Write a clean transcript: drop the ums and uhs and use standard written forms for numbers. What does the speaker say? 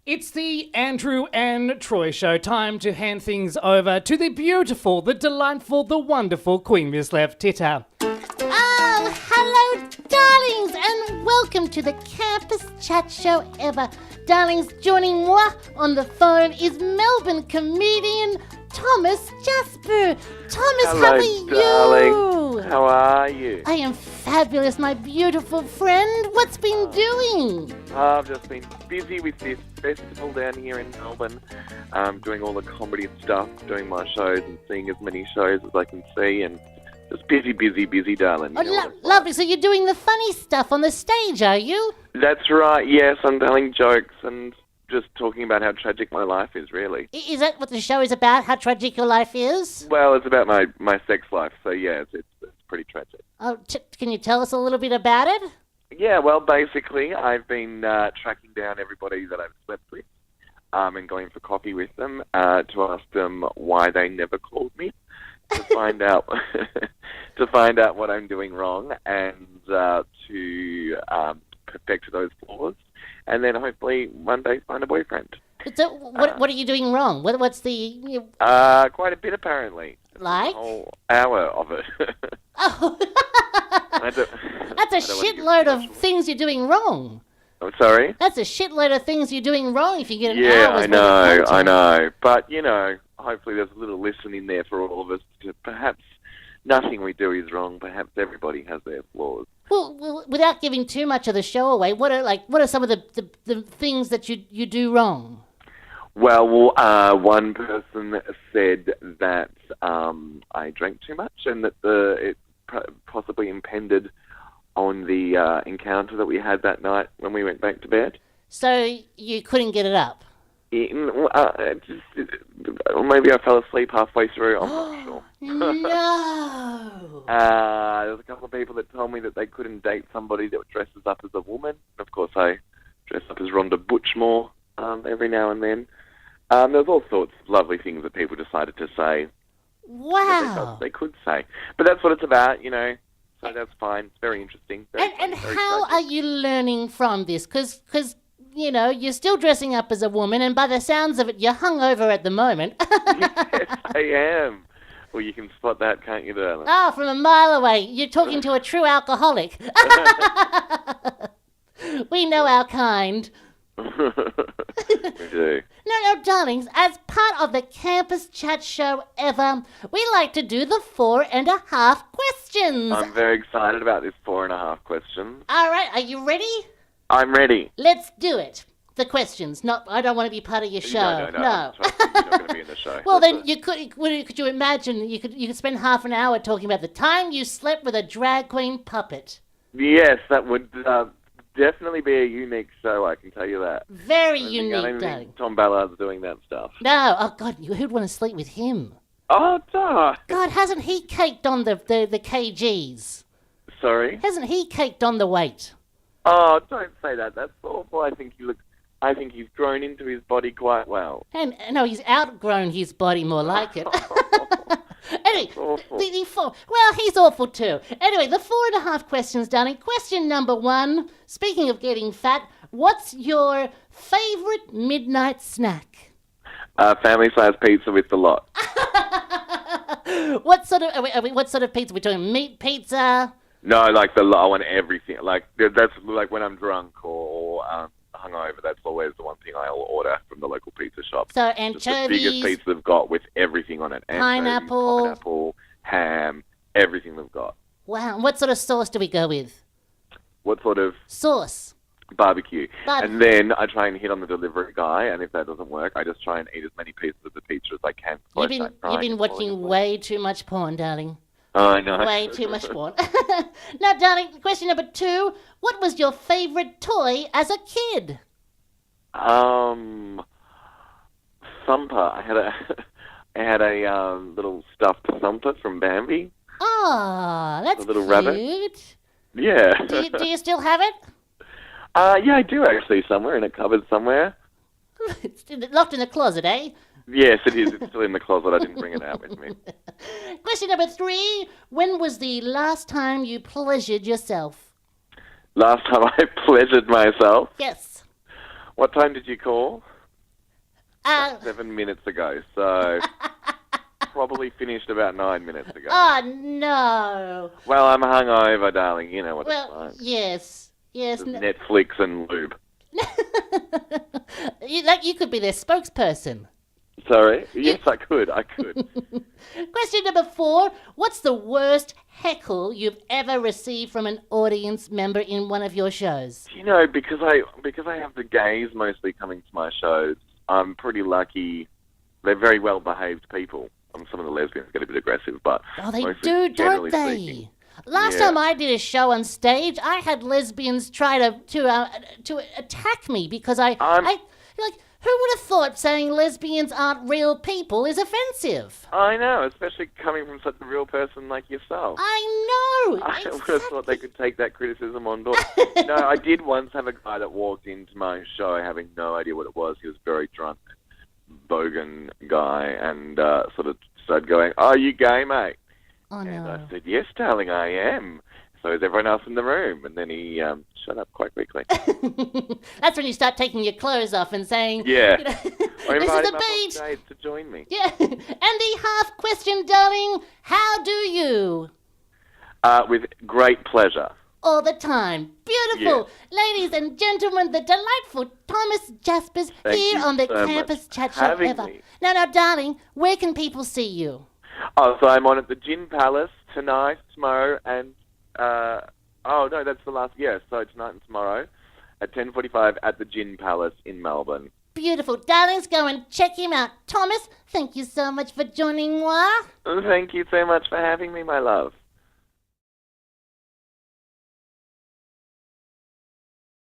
It's the Andrew and Troy Show. Time to hand things over to the beautiful, the delightful, the wonderful Queen Miss Left Titter. Oh, hello, darlings, and welcome to the Campus Chat Show ever. Darlings, joining moi on the phone is Melbourne comedian Thomas Jaspers. Thomas, Hello, how are you? darling. How are you? I am fabulous, my beautiful friend. What's been doing? I've just been busy with this festival down here in Melbourne, doing all the comedy stuff, doing my shows and seeing as many shows as I can see, and just busy, darling. Oh, lovely. So you're doing the funny stuff on the stage, are you? That's right, yes. I'm telling jokes and just talking about how tragic my life is, really. Is that what the show is about, how tragic your life is? Well, it's about my sex life, so yeah, it's pretty tragic. Oh, can you tell us a little bit about it? Yeah, well, basically, I've been tracking down everybody that I've slept with and going for coffee with them to ask them why they never called me, to find out what I'm doing wrong and to perfect those flaws, and then hopefully one day find a boyfriend. So, what are you doing wrong? What's the... Quite a bit, apparently. Like? A whole hour of it. Oh, that's a shitload of things you're doing wrong. I'm sorry? That's a shitload of things you're doing wrong if you get an Yeah, hour's I know. But, hopefully there's a little lesson in there for all of us. To perhaps nothing we do is wrong. Perhaps everybody has their flaws. Well, without giving too much of the show away, what are some of the things that you do wrong? Well, one person said that I drank too much and that it possibly impended on the encounter that we had that night when we went back to bed. So you couldn't get it up? Or maybe I fell asleep halfway through. I'm not sure. No! There's a couple of people that told me that they couldn't date somebody that dresses up as a woman. Of course, I dress up as Rhonda Butchmore every now and then. There's all sorts of lovely things that people decided to say. Wow! They could say. But that's what it's about, So that's fine. It's very interesting. And how are you learning from this? Because you're still dressing up as a woman, and by the sounds of it, you're hungover at the moment. Yes, I am. Well, you can spot that, can't you, darling? Oh, from a mile away. You're talking to a true alcoholic. We know our kind. We do. No, darlings, as part of the Campus Chat Show ever, we like to do the 4.5 questions. I'm very excited about this 4.5 questions. All right, are you ready? I'm ready. Let's do it. The questions. I don't want to be part of your show. No. You're not going to be in the show. Well, then could you imagine you could spend half an hour talking about the time you slept with a drag queen puppet? Yes, that would definitely be a unique show, I can tell you that. Very I unique, don't darling. think Tom Ballard's doing that stuff. No, oh God, who'd want to sleep with him? Oh, duh. God, hasn't he caked on the kgs? Sorry? Hasn't he caked on the weight? Oh, don't say that. That's awful. I think he's grown into his body quite well. And no, he's outgrown his body, more like it. Anyway, he's awful too. Anyway, the 4.5 questions, darling. Question number 1, speaking of getting fat, what's your favourite midnight snack? Family-size pizza with the lot. What sort of pizza? We're talking meat pizza? No, like I want everything. Like, that's like when I'm drunk or hungover, that's always the one thing I'll order from the local pizza shop. So anchovies, just the biggest pizza they've got with everything on it. Pineapple, ham, everything they've got. Wow. What sort of sauce do we go with? What sort of? Sauce. Barbecue. And then I try and hit on the delivery guy, and if that doesn't work, I just try and eat as many pieces of the pizza as I can. You've been watching way too much porn, darling. Oh, I know. Way too much porn. Now, darling, question number 2. What was your favourite toy as a kid? Thumper. I had a little stuffed Thumper from Bambi. Oh, that's a little cute. Rabbit. Yeah. Do you still have it? Yeah, I do actually, somewhere in a cupboard somewhere. It's locked in the closet, eh? Yes, it is. It's still in the closet. I didn't bring it out with me. Question number 3. When was the last time you pleasured yourself? Last time I pleasured myself? Yes. What time did you call? Uh, 7 minutes ago, so probably finished about 9 minutes ago. oh, no. Well, I'm hungover, darling. You know what Well, it's like. yes. Yes. Just Netflix and lube. You could be their spokesperson. Sorry? Yes, I could. Question number 4. What's the worst heckle you've ever received from an audience member in one of your shows? You know, because I have the gays mostly coming to my shows, I'm pretty lucky. They're very well-behaved people. Some of the lesbians get a bit aggressive, but Oh, they mostly, do, don't generally they? speaking. Last Yeah. time I did a show on stage, I had lesbians try to attack me because I like. Who would have thought saying lesbians aren't real people is offensive? I know, especially coming from such a real person like yourself. I know. I would have thought they could take that criticism on board. No, I did once have a guy that walked into my show having no idea what it was. He was a very drunk, bogan guy, and sort of started going, "Are you gay, mate?" Oh And no. I said, "Yes, darling, I am." So is everyone else in the room? And then he shut up quite quickly. That's when you start taking your clothes off and saying, Yeah. you know, I this is invited the him up on beat. stage to join me. Yeah. And the half question, darling, how do you? With great pleasure. All the time. Beautiful. Ladies and gentlemen, the delightful Thomas Jaspers Thank here you on the so Campus much Chat for Show having ever. me. Now, darling, where can people see you? Oh, so I'm on at the Gin Palace tonight, tomorrow, and oh no, that's the last. Yeah, so tonight and tomorrow at 10:45 at the Gin Palace in Melbourne. Beautiful. Darlings, go and check him out. Thomas, thank you so much for joining moi. Thank you so much for having me, my love.